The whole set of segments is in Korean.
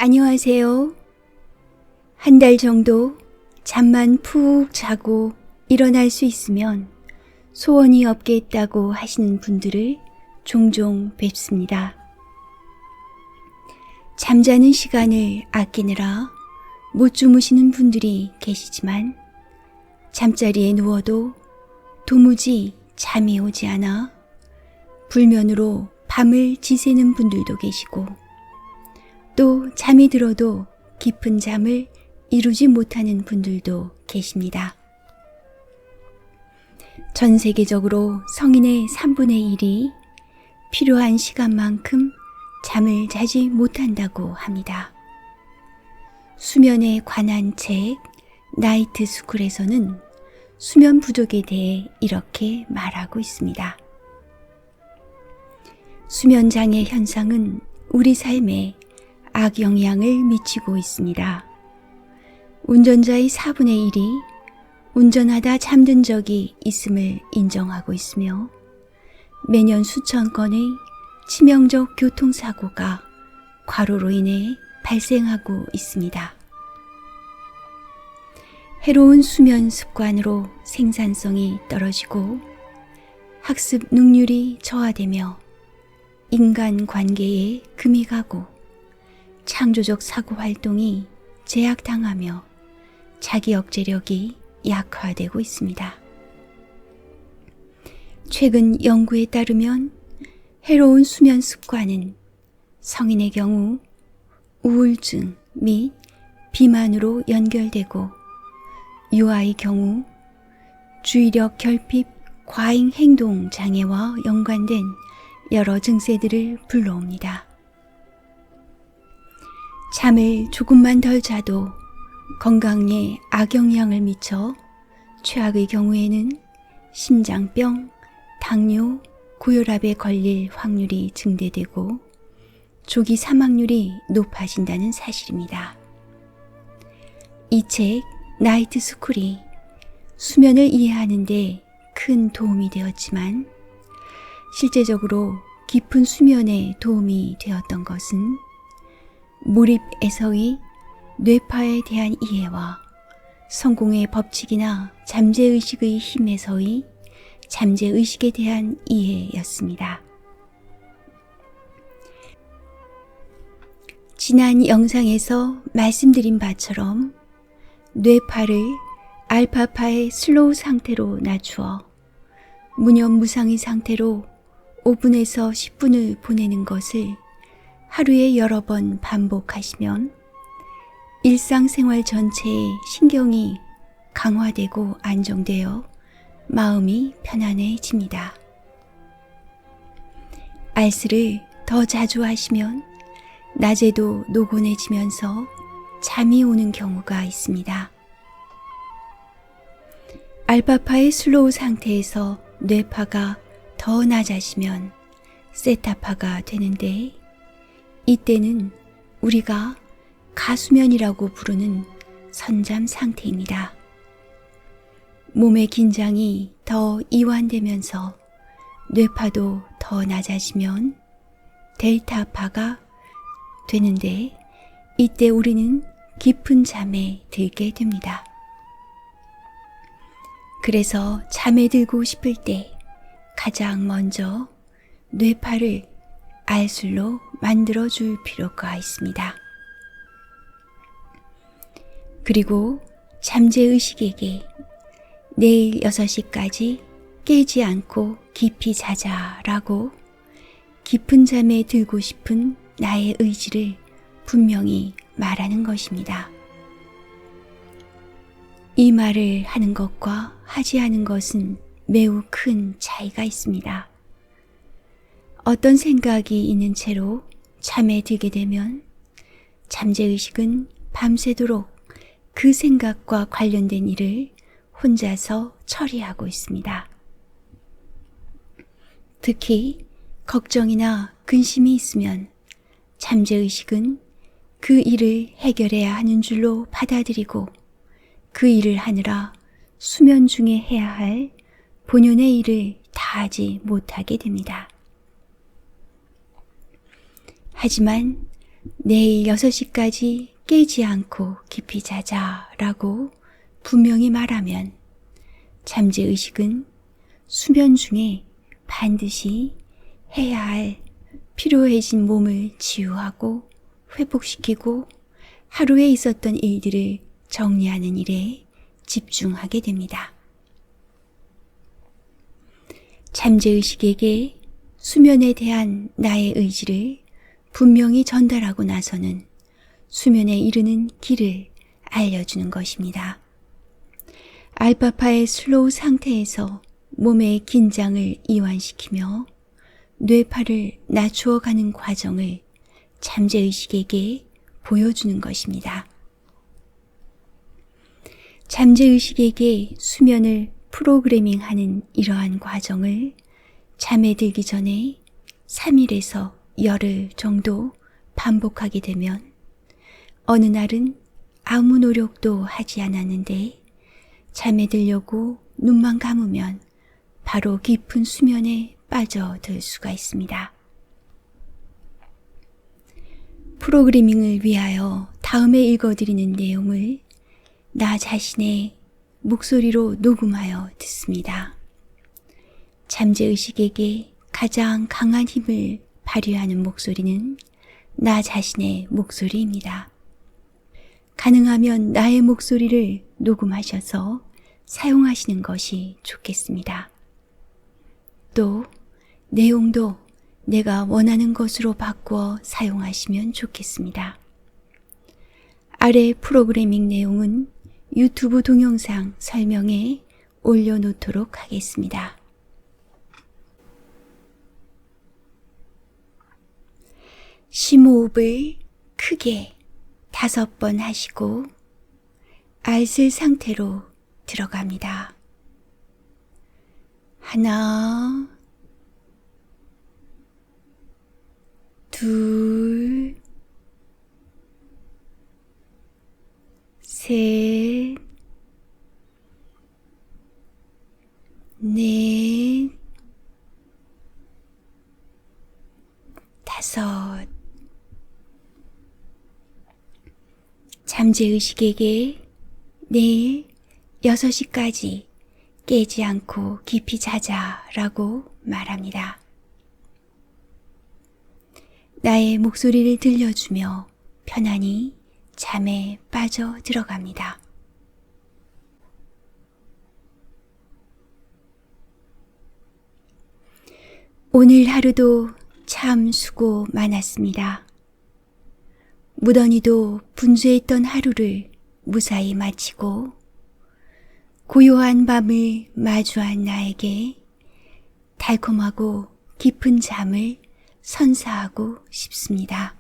안녕하세요. 한 달 정도 잠만 푹 자고 일어날 수 있으면 소원이 없겠다고 하시는 분들을 종종 뵙습니다. 잠자는 시간을 아끼느라 못 주무시는 분들이 계시지만 잠자리에 누워도 도무지 잠이 오지 않아 불면으로 밤을 지새는 분들도 계시고 또 잠이 들어도 깊은 잠을 이루지 못하는 분들도 계십니다. 전 세계적으로 성인의 3분의 1이 필요한 시간만큼 잠을 자지 못한다고 합니다. 수면에 관한 책 나이트 스쿨에서는 수면 부족에 대해 이렇게 말하고 있습니다. 수면 장애 현상은 우리 삶에 악영향을 미치고 있습니다. 운전자의 4분의 1이 운전하다 잠든 적이 있음을 인정하고 있으며 매년 수천 건의 치명적 교통사고가 과로로 인해 발생하고 있습니다. 해로운 수면 습관으로 생산성이 떨어지고 학습 능률이 저하되며 인간관계에 금이 가고 창조적 사고활동이 제약당하며 자기 억제력이 약화되고 있습니다. 최근 연구에 따르면 해로운 수면 습관은 성인의 경우 우울증 및 비만으로 연결되고 유아의 경우 주의력 결핍 과잉 행동 장애와 연관된 여러 증세들을 불러옵니다. 잠을 조금만 덜 자도 건강에 악영향을 미쳐 최악의 경우에는 심장병, 당뇨, 고혈압에 걸릴 확률이 증대되고 조기 사망률이 높아진다는 사실입니다. 이 책 나이트 스쿨이 수면을 이해하는 데 큰 도움이 되었지만 실제적으로 깊은 수면에 도움이 되었던 것은 몰입에서의 뇌파에 대한 이해와 성공의 법칙이나 잠재의식의 힘에서의 잠재의식에 대한 이해였습니다. 지난 영상에서 말씀드린 바처럼 뇌파를 알파파의 슬로우 상태로 낮추어 무념무상의 상태로 5분에서 10분을 보내는 것을 하루에 여러 번 반복하시면 일상생활 전체의 신경이 강화되고 안정되어 마음이 편안해집니다. 알스를 더 자주 하시면 낮에도 노곤해지면서 잠이 오는 경우가 있습니다. 알파파의 슬로우 상태에서 뇌파가 더 낮아지면 세타파가 되는데 이때는 우리가 가수면이라고 부르는 선잠 상태입니다. 몸의 긴장이 더 이완되면서 뇌파도 더 낮아지면 델타파가 되는데 이때 우리는 깊은 잠에 들게 됩니다. 그래서 잠에 들고 싶을 때 가장 먼저 뇌파를 알술로 만들어줄 필요가 있습니다. 그리고 잠재의식에게 내일 6시까지 깨지 않고 깊이 자자라고 깊은 잠에 들고 싶은 나의 의지를 분명히 말하는 것입니다. 이 말을 하는 것과 하지 않은 것은 매우 큰 차이가 있습니다. 어떤 생각이 있는 채로 잠에 들게 되면 잠재의식은 밤새도록 그 생각과 관련된 일을 혼자서 처리하고 있습니다. 특히 걱정이나 근심이 있으면 잠재의식은 그 일을 해결해야 하는 줄로 받아들이고 그 일을 하느라 수면 중에 해야 할 본연의 일을 다하지 못하게 됩니다. 하지만 내일 6시까지 깨지 않고 깊이 자자라고 분명히 말하면 잠재의식은 수면 중에 반드시 해야 할 피로해진 몸을 치유하고 회복시키고 하루에 있었던 일들을 정리하는 일에 집중하게 됩니다. 잠재의식에게 수면에 대한 나의 의지를 분명히 전달하고 나서는 수면에 이르는 길을 알려주는 것입니다. 알파파의 슬로우 상태에서 몸의 긴장을 이완시키며 뇌파를 낮추어가는 과정을 잠재의식에게 보여주는 것입니다. 잠재의식에게 수면을 프로그래밍하는 이러한 과정을 잠에 들기 전에 3일에서 열흘 정도 반복하게 되면 어느 날은 아무 노력도 하지 않았는데 잠에 들려고 눈만 감으면 바로 깊은 수면에 빠져들 수가 있습니다. 프로그래밍을 위하여 다음에 읽어드리는 내용을 나 자신의 목소리로 녹음하여 듣습니다. 잠재의식에게 가장 강한 힘을 발휘하는 목소리는 나 자신의 목소리입니다. 가능하면 나의 목소리를 녹음하셔서 사용하시는 것이 좋겠습니다. 또 내용도 내가 원하는 것으로 바꾸어 사용하시면 좋겠습니다. 아래 프로그래밍 내용은 유튜브 동영상 설명에 올려놓도록 하겠습니다. 심호흡을 크게 5번 하시고 알쓸 상태로 들어갑니다. 하나, 둘, 셋, 넷, 다섯. 잠재의식에게 내일 6시까지 깨지 않고 깊이 자자라고 말합니다. 나의 목소리를 들려주며 편안히 잠에 빠져 들어갑니다. 오늘 하루도 참 수고 많았습니다. 무던히도 분주했던 하루를 무사히 마치고 고요한 밤을 마주한 나에게 달콤하고 깊은 잠을 선사하고 싶습니다.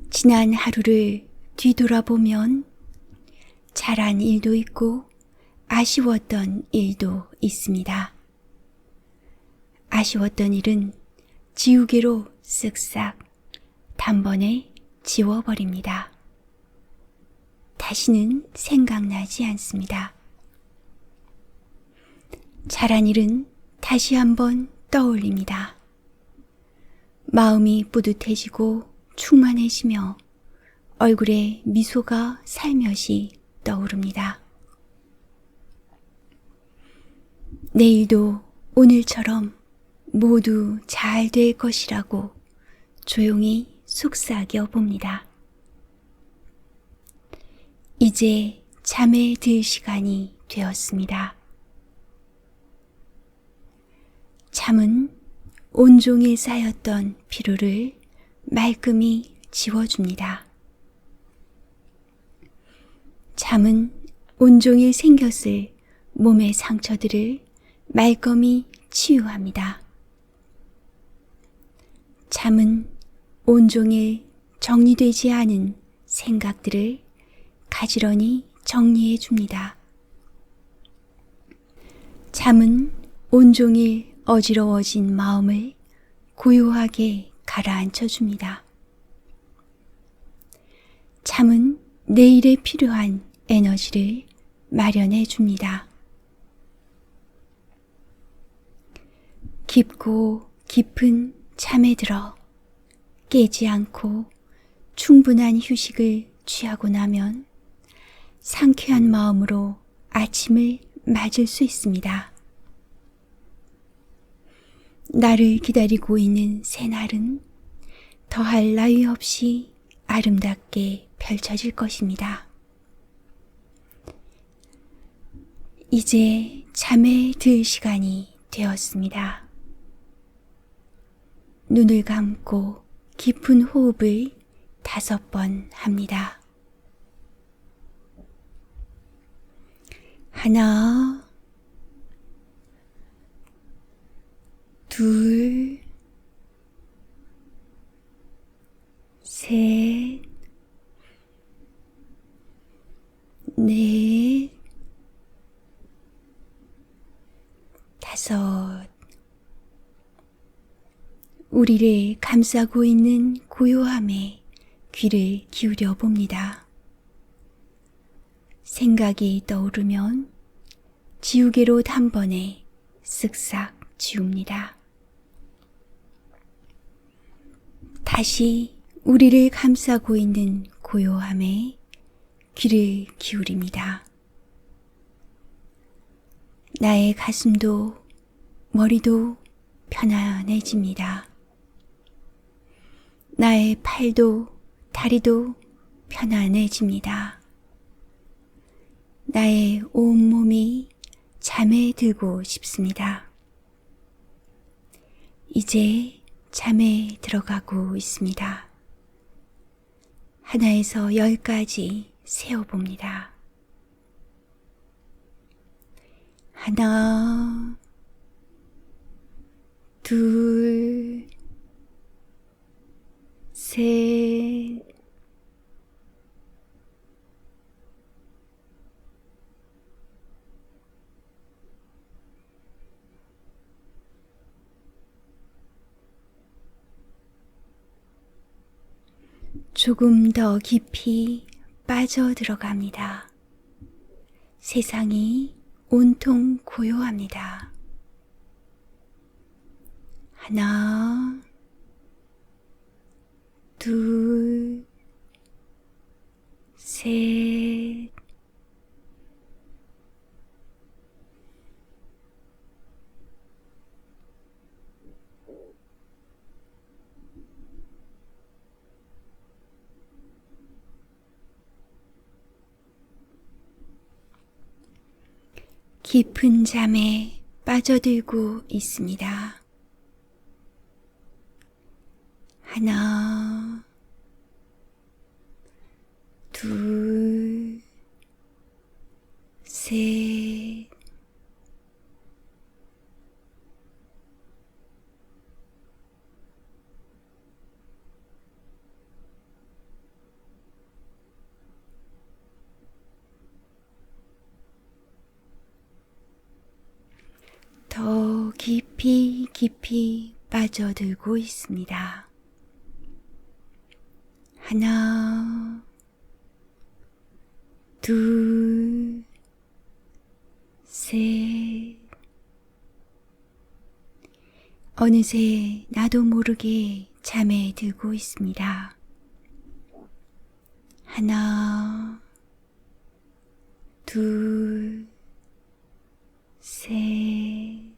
지난 하루를 뒤돌아보면 잘한 일도 있고 아쉬웠던 일도 있습니다. 아쉬웠던 일은 지우개로 쓱싹 단번에 지워버립니다. 다시는 생각나지 않습니다. 잘한 일은 다시 한번 떠올립니다. 마음이 뿌듯해지고 충만해지며 얼굴에 미소가 살며시 떠오릅니다. 내일도 오늘처럼 모두 잘 될 것이라고 조용히 속삭여 봅니다. 이제 잠에 들 시간이 되었습니다. 잠은 온종일 쌓였던 피로를 말끔히 지워줍니다. 잠은 온종일 생겼을 몸의 상처들을 말끔히 치유합니다. 잠은 온종일 정리되지 않은 생각들을 가지런히 정리해 줍니다. 잠은 온종일 어지러워진 마음을 고요하게 가라앉혀 줍니다. 잠은 내일에 필요한 에너지를 마련해 줍니다. 깊고 깊은 잠에 들어 깨지 않고 충분한 휴식을 취하고 나면 상쾌한 마음으로 아침을 맞을 수 있습니다. 나를 기다리고 있는 새날은 더할 나위 없이 아름답게 펼쳐질 것입니다. 이제 잠에 들 시간이 되었습니다. 눈을 감고 깊은 호흡을 5번 합니다. 하나, 둘, 셋, 넷, 5. 우리를 감싸고 있는 고요함에 귀를 기울여 봅니다. 생각이 떠오르면 지우개로 단번에 쓱싹 지웁니다. 다시 우리를 감싸고 있는 고요함에 귀를 기울입니다. 나의 가슴도 머리도 편안해집니다. 나의 팔도 다리도 편안해집니다. 나의 온몸이 잠에 들고 싶습니다. 이제 잠에 들어가고 있습니다. 하나에서 10까지 세어봅니다. 하나, 둘, 셋, 조금 더 깊이 빠져 들어갑니다. 세상이 온통 고요합니다. 하나, 둘, 셋, 깊은 잠에 빠져들고 있습니다. 하나, 둘, 셋, 더 깊이 깊이 빠져들고 있습니다. 하나, 둘, 셋. 어느새 나도 모르게 잠에 들고 있습니다. 하나, 둘, 셋,